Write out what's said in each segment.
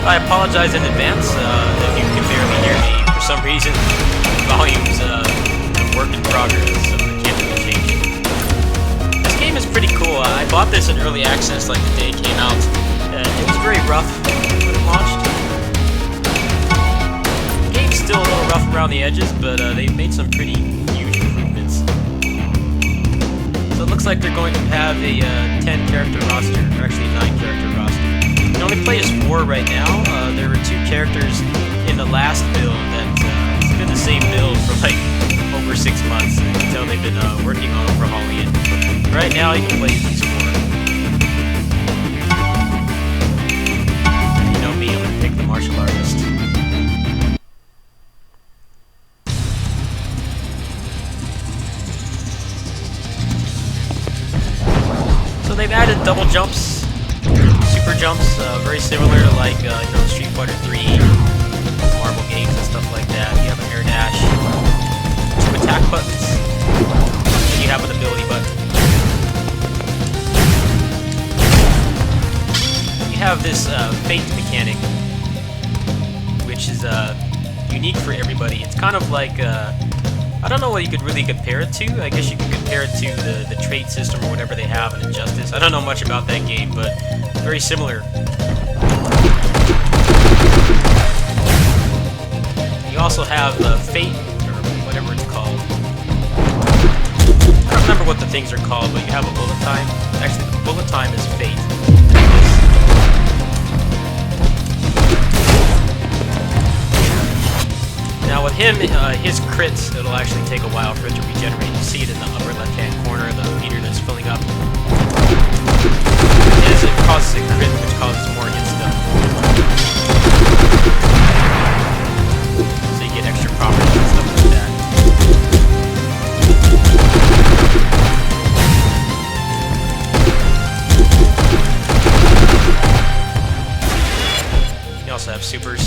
I apologize in advance if you can barely hear me. For some reason, the volume's a work in progress, so I can't really change it. This game is pretty cool. I bought this in early access like the day it came out. It was very rough when it launched. The game's still a little rough around the edges, but they've made some pretty huge improvements. So it looks like they're going to have a 10-character roster, or actually 9-character roster. You can only play as 4 right now. There were 2 characters in the last build that it's been the same build for like over 6 months. You can tell they've been working on overhauling it. Right now you can play as these 4. You know me, I'm going to pick the martial artist. So they've added double jumps, super jumps, very similar to like Street Fighter 3, Marvel games and stuff like that. You have an air dash, 2 attack buttons, and you have an ability button. You have this fate mechanic, which is unique for everybody. It's kind of like I don't know what you could really compare it to. I guess you could compare it to the trade system or whatever they have in Injustice. I don't know much about that game, but very similar. You also have Fate, or whatever it's called. I don't remember what the things are called, but you have a bullet time. Actually, the bullet time is Fate. Now with him, his crits, it'll actually take a while for it to regenerate. You see it in the upper left-hand corner, the meter that's filling up. It causes a crit, which causes more hit stuff. So you get extra properties and stuff like that. You also have supers.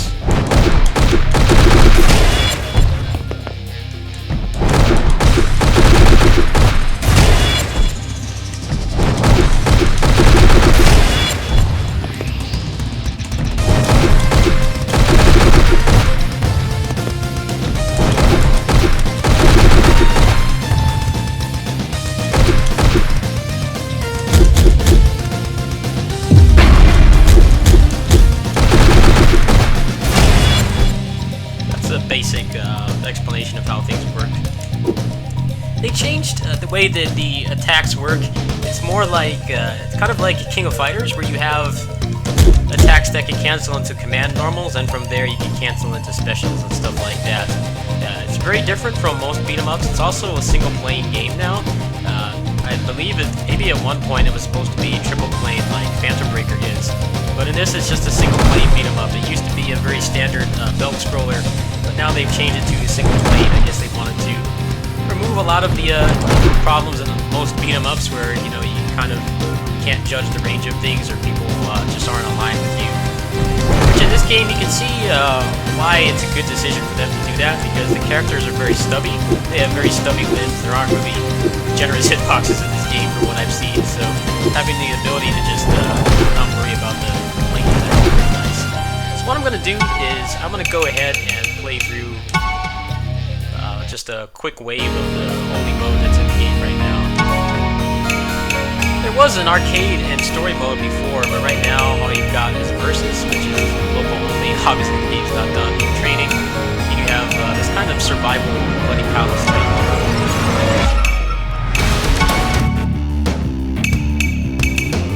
Basic explanation of how things work. They changed the way that the attacks work. It's more like, it's kind of like King of Fighters, where you have attacks that can cancel into command normals, and from there you can cancel into specials and stuff like that. It's very different from most beat-em-ups. It's also a single-plane game now. I believe maybe at one point it was supposed to be triple-plane like Phantom Breaker is, but in this it's just a single-plane beat-em-up. It used to be a very standard belt scroller, but now they've changed it to a single plane. I guess they wanted to remove a lot of the problems in most beat-em-ups where, you kind of can't judge the range of things, or people just aren't aligned with you. Which in this game you can see why it's a good decision for them to do that, because the characters are very stubby. They have very stubby limbs. There aren't really generous hitboxes in this game for what I've seen, so having the ability to just not worry about the length is actually very nice. So what I'm going to do is I'm going to go ahead and play through just a quick wave of the only mode that's in the game right now. There was an arcade and story mode before, but right now all you've got is Versus, which is local only. Obviously the game's not done with training. And you have this kind of survival Bloody Palace type.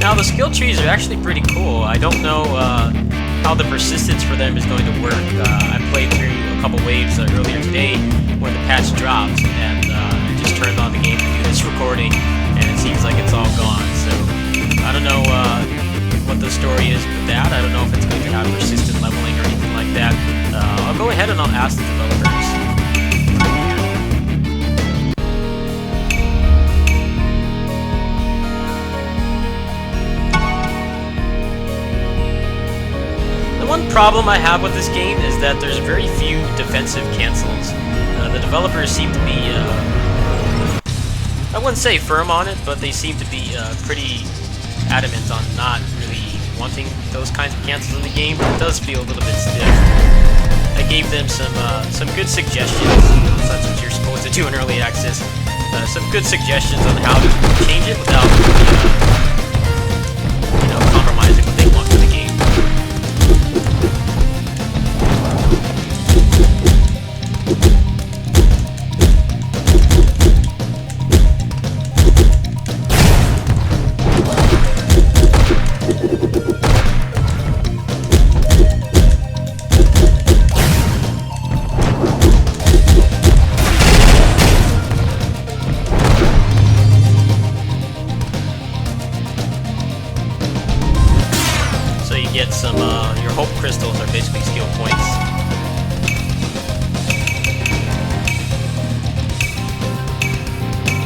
Now the skill trees are actually pretty cool. I don't know how the persistence for them is going to work. I played through a couple waves earlier today when the patch dropped, and I just turned on the game to do this recording, and it seems like it's all gone. So I don't know what the story is with that. I don't know if it's going to have persistent leveling or anything like that. I'll go ahead and I'll ask the developers. The one problem I have with this game is that there's very few defensive cancels. The developers seem to be, I wouldn't say firm on it, but they seem to be pretty adamant on not really wanting those kinds of cancels in the game, but it does feel a little bit stiff. I gave them some good suggestions, so that's what you're supposed to do in early access. Some good suggestions on how to change it without compromising what they want for the game. Get some, your hope crystals are basically skill points.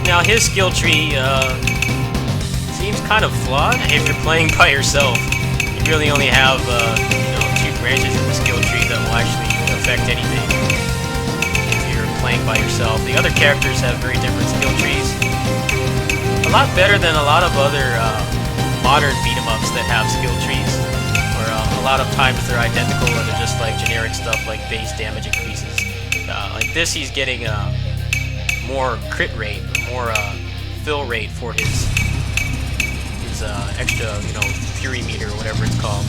Now his skill tree seems kind of flawed if you're playing by yourself. You really only have 2 branches in the skill tree that will actually affect anything if you're playing by yourself. The other characters have very different skill trees. A lot better than a lot of other modern beat-em-ups that have skill trees. A lot of times they're identical or they're just like generic stuff like base damage increases. Like this, he's getting more crit rate, more fill rate for his extra, fury meter or whatever it's called.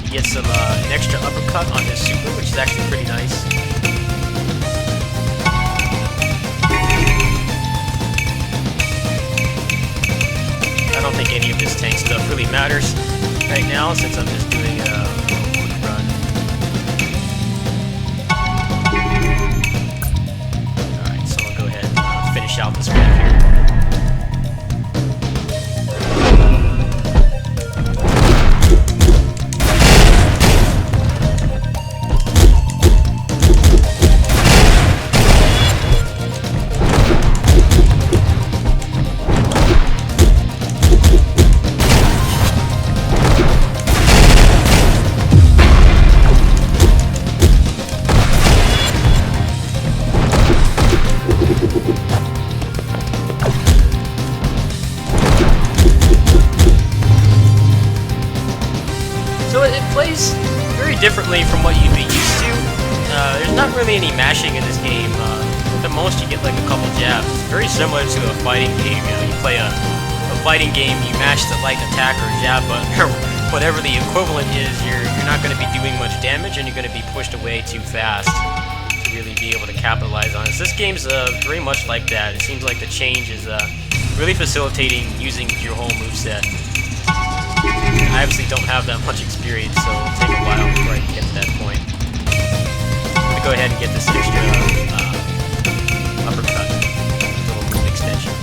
He gets some an extra uppercut on his super, which is actually pretty nice. I don't think any of this tank stuff really matters right now, since I'm just doing a quick run. Alright, so I'll go ahead and finish out this wave here. Plays very differently from what you'd be used to. There's not really any mashing in this game. At the most you get like a couple jabs. It's very similar to a fighting game. You play a fighting game, you mash the light attack or jab button or whatever the equivalent is, you're not going to be doing much damage and you're going to be pushed away too fast to really be able to capitalize on it. So this game's very much like that. It seems like the change is really facilitating using your whole moveset. I obviously don't have that much experience, so it'll take a while before I can get to that point. I'm going to go ahead and get this extra uppercut, little move extension.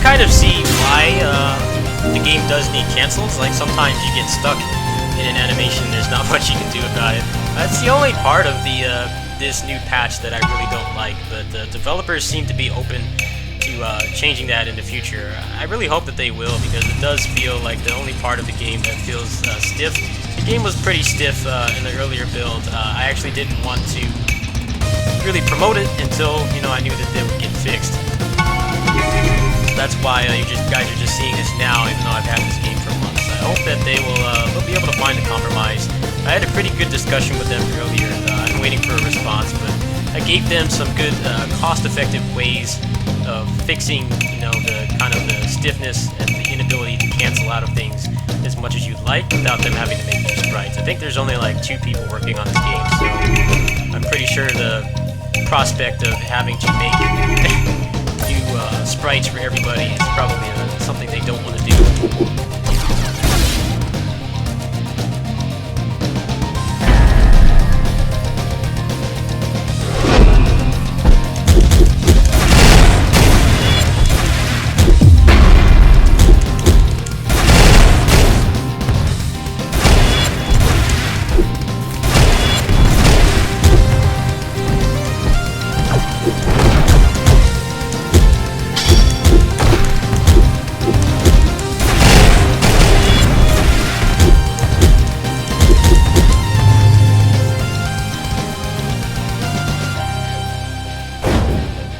Kind of see why the game does need cancels. Like sometimes you get stuck in an animation, there's not much you can do about it. That's the only part of the this new patch that I really don't like, but the developers seem to be open to changing that in the future. I really hope that they will, because it does feel like the only part of the game that feels stiff. The game was pretty stiff in the earlier build. I actually didn't want to really promote it until I knew that they would get fixed. That's why you guys are just seeing this now, even though I've had this game for months. I hope that they'll be able to find a compromise. I had a pretty good discussion with them earlier. I'm waiting for a response, but I gave them some good, cost-effective ways of fixing, the kind of the stiffness and the inability ability to cancel out of things as much as you'd like without them having to make new sprites. I think there's only like 2 people working on this game, so I'm pretty sure the prospect of having to make new sprites for everybody is probably something they don't want to do.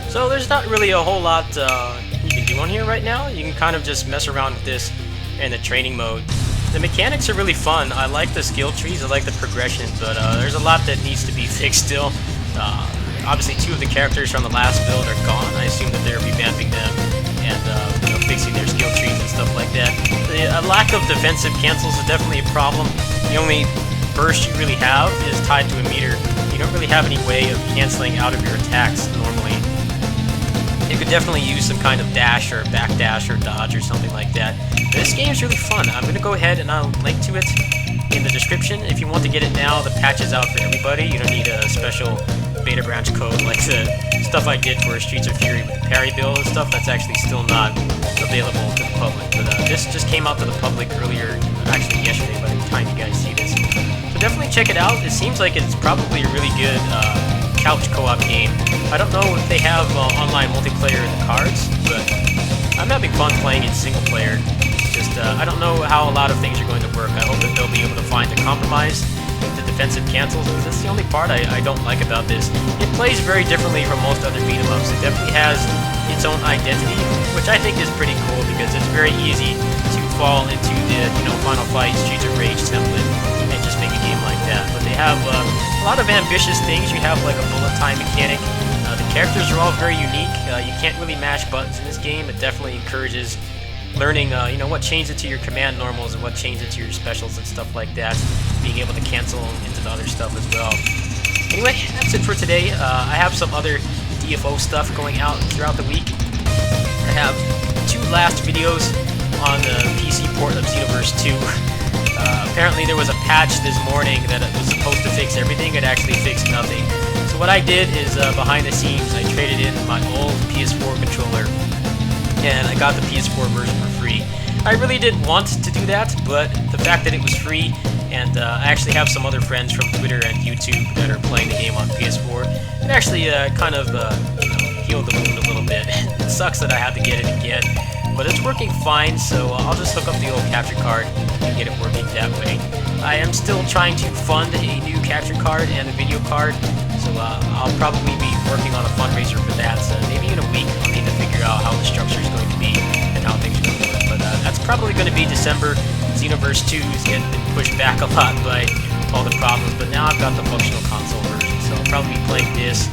So there's not really a whole lot you can do on here right now. You can kind of just mess around with this in the training mode. The mechanics are really fun. I like the skill trees, I like the progression, but there's a lot that needs to be fixed still. Obviously 2 of the characters from the last build are gone. I assume that they're revamping them and fixing their skill trees and stuff like that. The lack of defensive cancels is definitely a problem. The only burst you really have is tied to a meter. You don't really have any way of canceling out of your attacks normally. You could definitely use some kind of dash or backdash or dodge or something like that. This game's really fun. I'm going to go ahead and I'll link to it in the description. If you want to get it now, the patch is out for everybody. You don't need a special beta branch code like the stuff I did for Streets of Fury with the parry build and stuff. That's actually still not available to the public. But this just came out to the public earlier, actually yesterday by the time you guys see this. So definitely check it out. It seems like it's probably a really good couch co-op game. I don't know if they have online multiplayer in the cards, but I'm having fun playing it single player. Just I don't know how a lot of things are going to work. I hope that they'll be able to find a compromise with the defensive cancels, because that's the only part I don't like about this. It plays very differently from most other beat-em-ups. It definitely has its own identity, which I think is pretty cool, because it's very easy to fall into the Final Fight, Streets of Rage template and just make a game like that. But they have a lot of ambitious things. You have like a bullet time mechanic. The characters are all very unique. You can't really mash buttons in this game. It definitely encourages learning, what changed into your command normals and what changed into your specials and stuff like that. Being able to cancel into the other stuff as well. Anyway, that's it for today. I have some other DFO stuff going out throughout the week. I have 2 last videos on the PC port of Xenoverse 2. Apparently there was a patch this morning that was supposed to fix everything. It actually fixed nothing. So what I did is, behind the scenes, I traded in my old PS4 controller, and I got the PS4 version for free. I really didn't want to do that, but the fact that it was free, and I actually have some other friends from Twitter and YouTube that are playing the game on PS4, it actually kind of healed the wound a little bit. It sucks that I had to get it again, but it's working fine, so I'll just hook up the old capture card and get it working that way. I am still trying to fund a new capture card and a video card, so I'll probably be working on a fundraiser for that. So maybe in a week I'll need to figure out how the structure is going to be and how things are going to work. But that's probably going to be December. Xenoverse 2 is getting pushed back a lot by all the problems, but now I've got the functional console version, so I'll probably be playing this,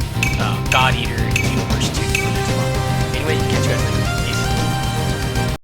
God Eater, and Xenoverse 2 for next month. Anyway, catch you guys later.